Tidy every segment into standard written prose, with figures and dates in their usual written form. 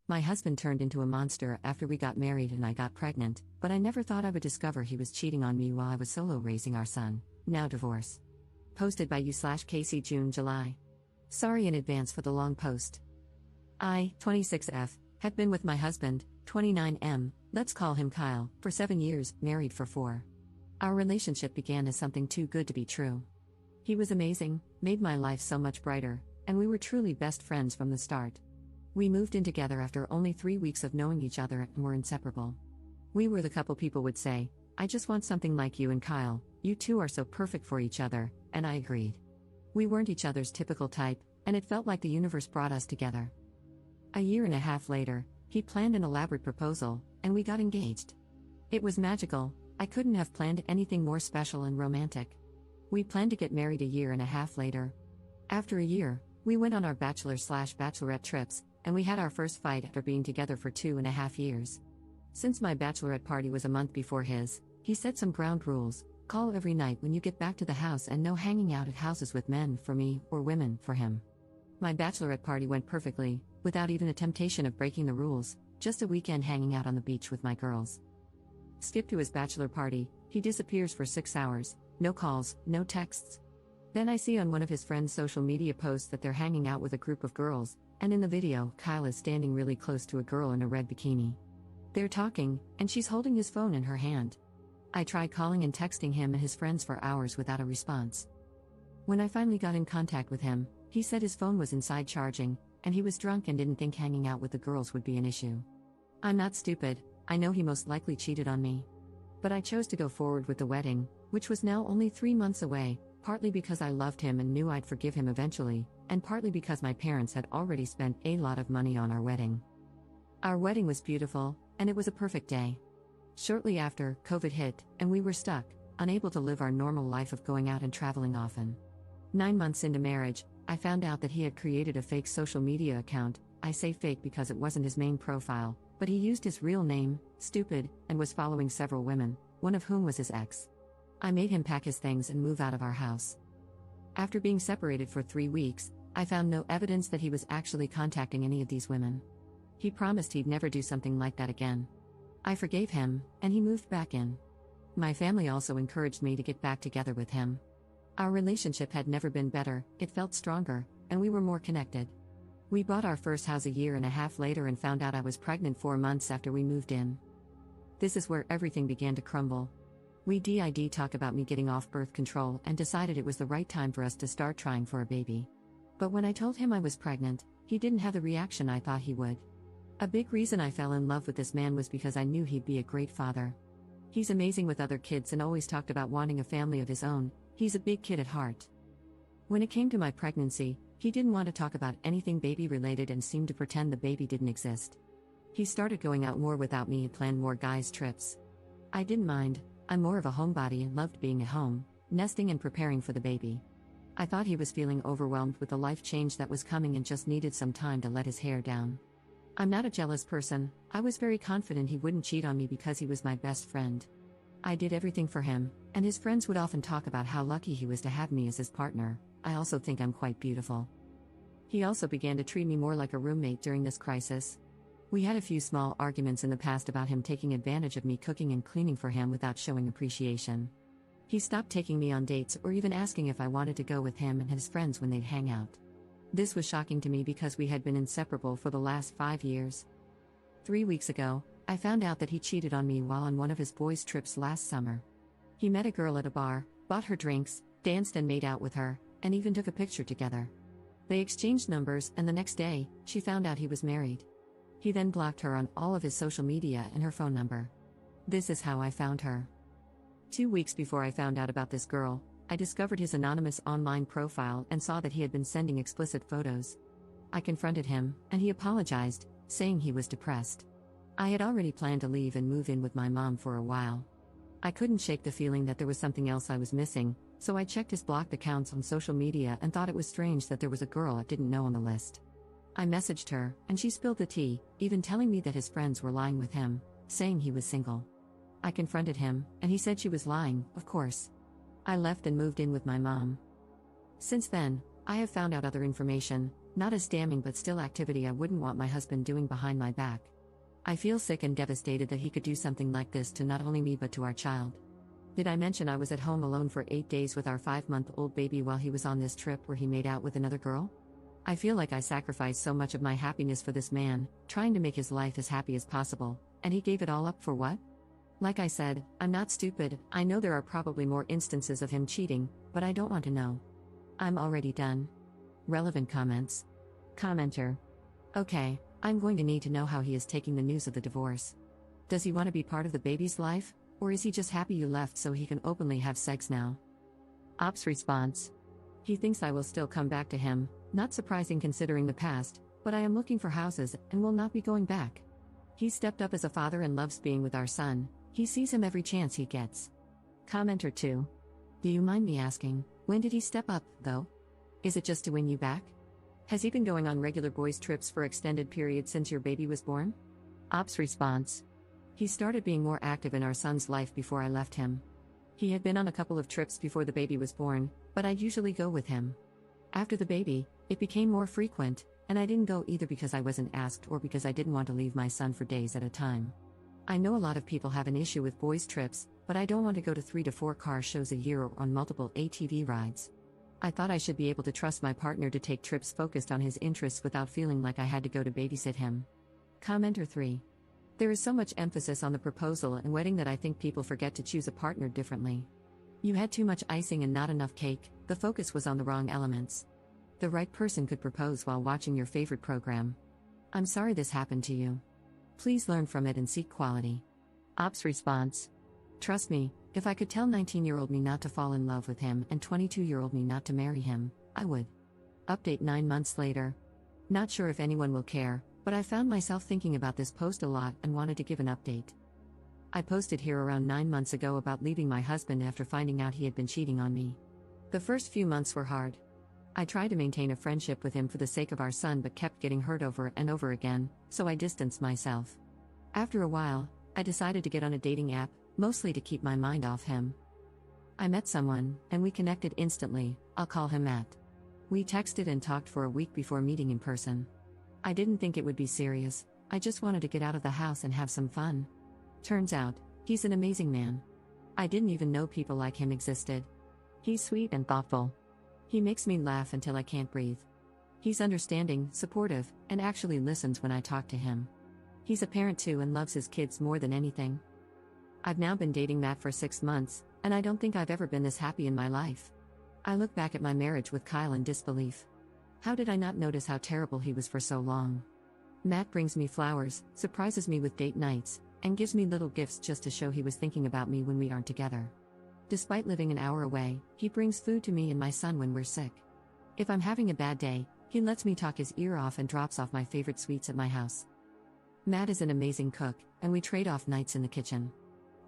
My husband turned into a monster after we got married and I got pregnant, but I never thought I would discover he was cheating on me while I was solo raising our son. Now divorce. Posted by you/Casey June July. Sorry in advance for the long post. I, 26F, have been with my husband, 29M, let's call him Kyle, for 7 years, married for 4. Our relationship began as something too good to be true. He was amazing, made my life so much brighter, and we were truly best friends from the start. We moved in together after only 3 weeks of knowing each other and were inseparable. We were the couple people would say, I just want something like you and Kyle, you two are so perfect for each other, and I agreed. We weren't each other's typical type, and it felt like the universe brought us together. A year and a half later, he planned an elaborate proposal, and we got engaged. It was magical, I couldn't have planned anything more special and romantic. We planned to get married a year and a half later. After a year, we went on our bachelor/bachelorette trips, and we had our first fight after being together for 2.5 years. Since my bachelorette party was a month before his, he set some ground rules: call every night when you get back to the house and no hanging out at houses with men for me or women for him. My bachelorette party went perfectly, without even a temptation of breaking the rules, just a weekend hanging out on the beach with my girls. Skip to his bachelor party, he disappears for 6 hours, no calls, no texts. Then I see on one of his friends' social media posts that they're hanging out with a group of girls, and in the video, Kyle is standing really close to a girl in a red bikini. They're talking, and she's holding his phone in her hand. I tried calling and texting him and his friends for hours without a response. When I finally got in contact with him, he said his phone was inside charging, and he was drunk and didn't think hanging out with the girls would be an issue. I'm not stupid, I know he most likely cheated on me. But I chose to go forward with the wedding, which was now only 3 months away, partly because I loved him and knew I'd forgive him eventually, and partly because my parents had already spent a lot of money on our wedding. Our wedding was beautiful, and it was a perfect day. Shortly after, COVID hit, and we were stuck, unable to live our normal life of going out and traveling often. 9 months into marriage, I found out that he had created a fake social media account. I say fake because it wasn't his main profile, but he used his real name, Stupid, and was following several women, one of whom was his ex. I made him pack his things and move out of our house. After being separated for 3 weeks, I found no evidence that he was actually contacting any of these women. He promised he'd never do something like that again. I forgave him, and he moved back in. My family also encouraged me to get back together with him. Our relationship had never been better, it felt stronger, and we were more connected. We bought our first house a year and a half later and found out I was pregnant 4 months after we moved in. This is where everything began to crumble. We did talk about me getting off birth control and decided it was the right time for us to start trying for a baby. But when I told him I was pregnant, he didn't have the reaction I thought he would. A big reason I fell in love with this man was because I knew he'd be a great father. He's amazing with other kids and always talked about wanting a family of his own. He's a big kid at heart. When it came to my pregnancy, he didn't want to talk about anything baby-related and seemed to pretend the baby didn't exist. He started going out more without me and planned more guys' trips. I didn't mind, I'm more of a homebody and loved being at home, nesting and preparing for the baby. I thought he was feeling overwhelmed with the life change that was coming and just needed some time to let his hair down. I'm not a jealous person, I was very confident he wouldn't cheat on me because he was my best friend. I did everything for him, and his friends would often talk about how lucky he was to have me as his partner. I also think I'm quite beautiful. He also began to treat me more like a roommate during this crisis. We had a few small arguments in the past about him taking advantage of me cooking and cleaning for him without showing appreciation. He stopped taking me on dates or even asking if I wanted to go with him and his friends when they'd hang out. This was shocking to me because we had been inseparable for the last 5 years. 3 weeks ago, I found out that he cheated on me while on one of his boys' trips last summer. He met a girl at a bar, bought her drinks, danced and made out with her, and even took a picture together. They exchanged numbers, and the next day, she found out he was married. He then blocked her on all of his social media and her phone number. This is how I found her. 2 weeks before I found out about this girl, I discovered his anonymous online profile and saw that he had been sending explicit photos. I confronted him, and he apologized, saying he was depressed. I had already planned to leave and move in with my mom for a while. I couldn't shake the feeling that there was something else I was missing, so I checked his blocked accounts on social media and thought it was strange that there was a girl I didn't know on the list. I messaged her, and she spilled the tea, even telling me that his friends were lying with him, saying he was single. I confronted him, and he said she was lying, of course. I left and moved in with my mom. Since then, I have found out other information, Not as damning but still activity I wouldn't want my husband doing behind my back. I feel sick and devastated that he could do something like this to not only me but to our child. Did I mention I was at home alone for 8 days with our 5-month-old baby while he was on this trip where he made out with another girl? I feel like I sacrificed so much of my happiness for this man, trying to make his life as happy as possible, and he gave it all up for what? Like I said, I'm not stupid. I know there are probably more instances of him cheating, but I don't want to know. I'm already done. Relevant comments. Commenter. Okay, I'm going to need to know how he is taking the news of the divorce. Does he want to be part of the baby's life, or is he just happy you left so he can openly have sex now? Ops response. He thinks I will still come back to him, not surprising considering the past, but I am looking for houses and will not be going back. He stepped up as a father and loves being with our son. He sees him every chance he gets. Commenter 2. Do you mind me asking, when did he step up, though? Is it just to win you back? Has he been going on regular boys' trips for extended periods since your baby was born? Ops response. He started being more active in our son's life before I left him. He had been on a couple of trips before the baby was born, but I'd usually go with him. After the baby, it became more frequent, and I didn't go either because I wasn't asked or because I didn't want to leave my son for days at a time. I know a lot of people have an issue with boys' trips, but I don't want to go to 3 to 4 car shows a year or on multiple ATV rides. I thought I should be able to trust my partner to take trips focused on his interests without feeling like I had to go to babysit him. Commenter 3. There is so much emphasis on the proposal and wedding that I think people forget to choose a partner differently. You had too much icing and not enough cake. The focus was on the wrong elements. The right person could propose while watching your favorite program. I'm sorry this happened to you. Please learn from it and seek quality. Ops response. Trust me, if I could tell 19-year-old me not to fall in love with him and 22-year-old me not to marry him, I would. Update 9 months later. Not sure if anyone will care, but I found myself thinking about this post a lot and wanted to give an update. I posted here around 9 months ago about leaving my husband after finding out he had been cheating on me. The first few months were hard. I tried to maintain a friendship with him for the sake of our son but kept getting hurt over and over again, so I distanced myself. After a while, I decided to get on a dating app, mostly to keep my mind off him. I met someone, and we connected instantly. I'll call him Matt. We texted and talked for a week before meeting in person. I didn't think it would be serious, I just wanted to get out of the house and have some fun. Turns out, he's an amazing man. I didn't even know people like him existed. He's sweet and thoughtful. He makes me laugh until I can't breathe. He's understanding, supportive, and actually listens when I talk to him. He's a parent too and loves his kids more than anything. I've now been dating Matt for 6 months, and I don't think I've ever been this happy in my life. I look back at my marriage with Kyle in disbelief. How did I not notice how terrible he was for so long? Matt brings me flowers, surprises me with date nights, and gives me little gifts just to show he was thinking about me when we aren't together. Despite living an hour away, he brings food to me and my son when we're sick. If I'm having a bad day, he lets me talk his ear off and drops off my favorite sweets at my house. Matt is an amazing cook, and we trade off nights in the kitchen.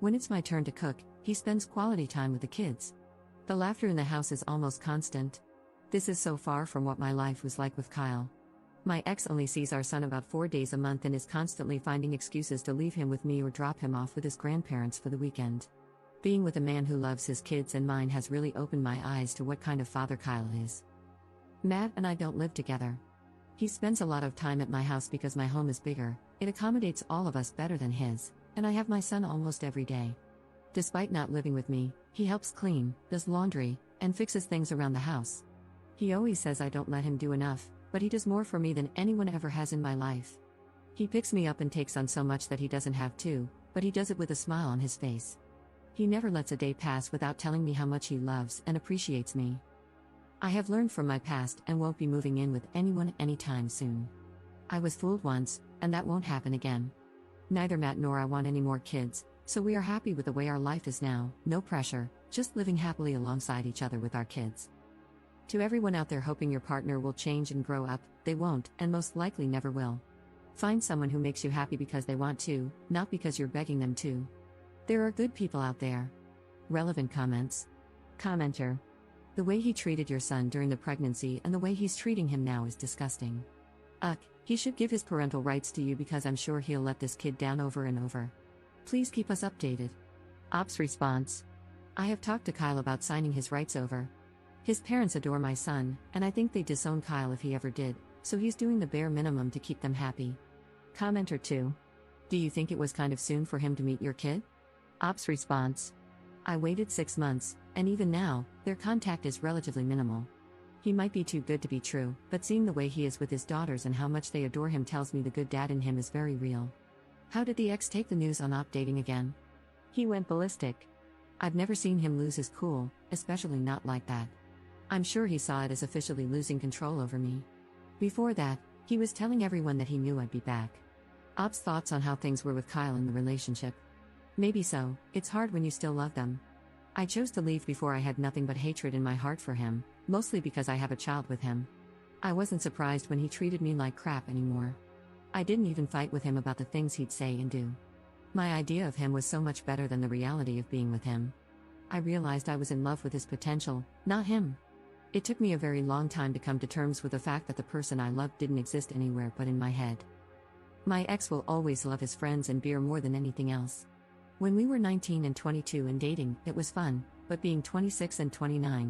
When it's my turn to cook, he spends quality time with the kids. The laughter in the house is almost constant. This is so far from what my life was like with Kyle. My ex only sees our son about 4 days a month and is constantly finding excuses to leave him with me or drop him off with his grandparents for the weekend. Being with a man who loves his kids and mine has really opened my eyes to what kind of father Kyle is. Matt and I don't live together. He spends a lot of time at my house because my home is bigger, it accommodates all of us better than his, and I have my son almost every day. Despite not living with me, he helps clean, does laundry, and fixes things around the house. He always says I don't let him do enough, but he does more for me than anyone ever has in my life. He picks me up and takes on so much that he doesn't have to, but he does it with a smile on his face. He never lets a day pass without telling me how much he loves and appreciates me. I have learned from my past and won't be moving in with anyone anytime soon. I was fooled once, and that won't happen again. Neither Matt nor I want any more kids, so we are happy with the way our life is now, no pressure, just living happily alongside each other with our kids. To everyone out there hoping your partner will change and grow up, they won't, and most likely never will. Find someone who makes you happy because they want to, not because you're begging them to. There are good people out there. Relevant comments. Commenter. The way he treated your son during the pregnancy and the way he's treating him now is disgusting. He should give his parental rights to you because I'm sure he'll let this kid down over and over. Please keep us updated. Ops response. I have talked to Kyle about signing his rights over. His parents adore my son, and I think they'd disown Kyle if he ever did, So he's doing the bare minimum to keep them happy. Commenter 2. Do you think it was kind of soon for him to meet your kid? Ops response. I waited 6 months, and even now, their contact is relatively minimal. He might be too good to be true, but seeing the way he is with his daughters and how much they adore him tells me the good dad in him is very real. How did the ex take the news on Op dating again? He went ballistic. I've never seen him lose his cool, especially not like that. I'm sure he saw it as officially losing control over me. Before that, he was telling everyone that he knew I'd be back. Op's thoughts on how things were with Kyle in the relationship. Maybe so, it's hard when you still love them. I chose to leave before I had nothing but hatred in my heart for him, mostly because I have a child with him. I wasn't surprised when he treated me like crap anymore. I didn't even fight with him about the things he'd say and do. My idea of him was so much better than the reality of being with him. I realized I was in love with his potential, not him. It took me a very long time to come to terms with the fact that the person I loved didn't exist anywhere but in my head. My ex will always love his friends and beer more than anything else. When we were 19 and 22 and dating, it was fun, but being 26 and 29,